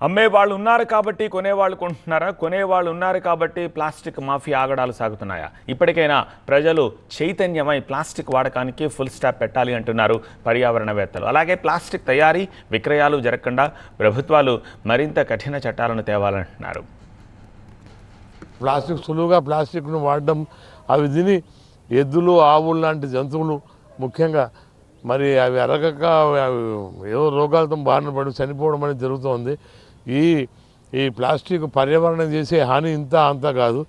అమ్మేవాళ్ళు ఉన్నారు కాబట్టి కొనేవాళ్ళు కొంటున్నారా? కొనేవాళ్ళు ఉన్నారు కాబట్టి ప్లాస్టిక్ మాఫియా ఆగడాలు సాగుతున్నాయా? ఇప్పటికైనా ప్రజలు చైతన్యమై ప్లాస్టిక్ వాడకానికి ఫుల్ స్టాప్ పెట్టాలి అంటున్నారు పర్యావరణవేత్తలు. అలాగే ప్లాస్టిక్ తయారీ, విక్రయాలు జరగకుండా ప్రభుత్వాలు మరింత కఠిన చట్టాలను తేవాలంటున్నారు. ప్లాస్టిక్ సులువుగా ప్లాస్టిక్ను వాడడం, అవి తిని ఎద్దులు, ఆవులు లాంటి జంతువులు ముఖ్యంగా మరి అవి అరగక ఏదో రోగాలతో బారిన పడి చనిపోవడం అనేది జరుగుతోంది. ఈ ప్లాస్టిక్ పర్యావరణం చేసే హాని ఇంత అంతా కాదు,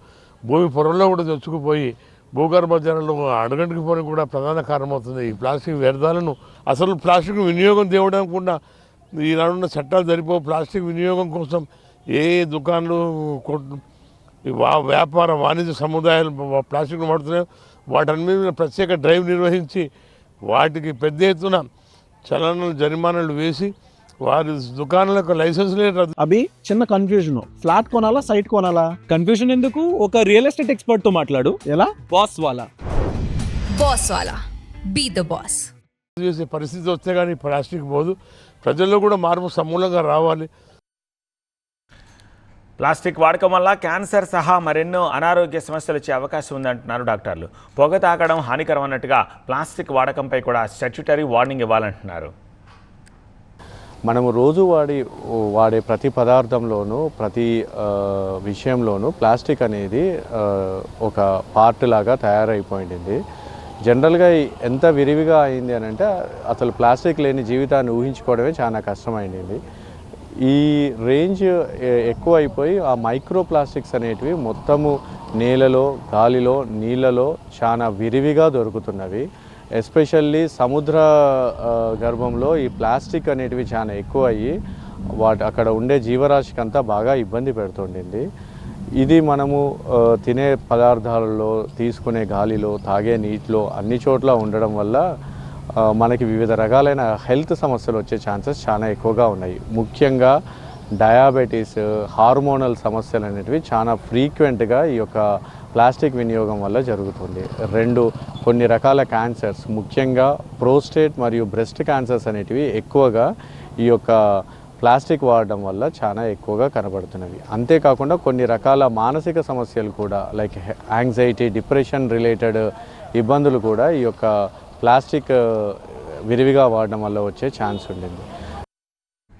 భూమి పొరల్లో కూడా చొచ్చుకుపోయి భూగర్భ జలాలు అడుగంటికి పోవడానికి కూడా ప్రధాన కారణమవుతుంది. ఈ ప్లాస్టిక్ వ్యర్థాలను అసలు ప్లాస్టిక్ వినియోగం తేవడానికి కూడా ఈనాడున్న చట్టాలు సరిపోవు. ప్లాస్టిక్ వినియోగం కోసం ఏ దుకాణాలు వ్యాపార వాణిజ్య సముదాయాలు ప్లాస్టిక్ను వాడుతున్నాయో వాటన్ని మీద ప్రత్యేక డ్రైవ్ నిర్వహించి వాటికి పెద్ద ఎత్తున చలనాలు, జరిమానాలు వేసి వారి దుకాణాలకు లైసెన్స్లే రద్దు. అభి, చిన్న కన్ఫ్యూజన్, ఫ్లాట్ కొనాలా సైట్ కొనాలా? కన్ఫ్యూజన్ ఎందుకు? ఒక రియల్ ఎస్టేట్ ఎక్స్పర్ట్ తో మాట్లాడు. ఎలా? బాస్ వాలా బీ ద బాస్ చేసే పరిస్థితి వస్తే కానీ ప్లాస్టిక్ పోదు. ప్రజల్లో కూడా మార్పు సమూలంగా రావాలి. ప్లాస్టిక్ వాడకం వల్ల క్యాన్సర్ సహా మరెన్నో అనారోగ్య సమస్యలు వచ్చే అవకాశం ఉందంటున్నారు డాక్టర్లు. పొగ తాగడం హానికరం అన్నట్టుగా ప్లాస్టిక్ వాడకంపై కూడా స్టాట్యుటరీ వార్నింగ్ ఇవ్వాలంటున్నారు. మనము రోజు వాడే ప్రతి పదార్థంలోనూ, ప్రతి విషయంలోనూ ప్లాస్టిక్ అనేది ఒక పార్ట్ లాగా తయారైపోయింది. జనరల్గా ఎంత విరివిగా అయింది అని అంటే అసలు ప్లాస్టిక్ లేని జీవితాన్ని ఊహించుకోవడమే చాలా కష్టమైంది. ఈ రేంజ్ ఎక్కువ అయిపోయి ఆ మైక్రో ప్లాస్టిక్స్ అనేటివి మొత్తము నేలలో, గాలిలో, నీళ్ళలో చాలా విరివిగా దొరుకుతున్నవి. ఎస్పెషల్లీ సముద్ర గర్భంలో ఈ ప్లాస్టిక్ అనేటివి చాలా ఎక్కువ అయ్యి అక్కడ ఉండే జీవరాశికి అంతా బాగా ఇబ్బంది పెడుతుండింది. ఇది మనము తినే పదార్థాలలో, తీసుకునే గాలిలో, తాగే నీటిలో అన్ని చోట్ల ఉండడం వల్ల మనకి వివిధ రకాలైన హెల్త్ సమస్యలు వచ్చే ఛాన్సెస్ చాలా ఎక్కువగా ఉన్నాయి. ముఖ్యంగా డయాబెటీస్, హార్మోనల్ సమస్యలు అనేటివి చాలా ఫ్రీక్వెంట్గా ఈ యొక్క ప్లాస్టిక్ వినియోగం వల్ల జరుగుతుంది. కొన్ని రకాల క్యాన్సర్స్, ముఖ్యంగా ప్రోస్టేట్ మరియు బ్రెస్ట్ క్యాన్సర్స్ అనేటివి ఎక్కువగా ఈ యొక్క ప్లాస్టిక్ వాడడం వల్ల చాలా ఎక్కువగా కనబడుతున్నవి. అంతేకాకుండా కొన్ని రకాల మానసిక సమస్యలు కూడా, లైక్ యాంగ్జైటీ, డిప్రెషన్ రిలేటెడ్ ఇబ్బందులు కూడా ఈ యొక్క ప్లాస్టిక్ విరివిగా వాడడం వల్ల వచ్చే ఛాన్స్ ఉండింది.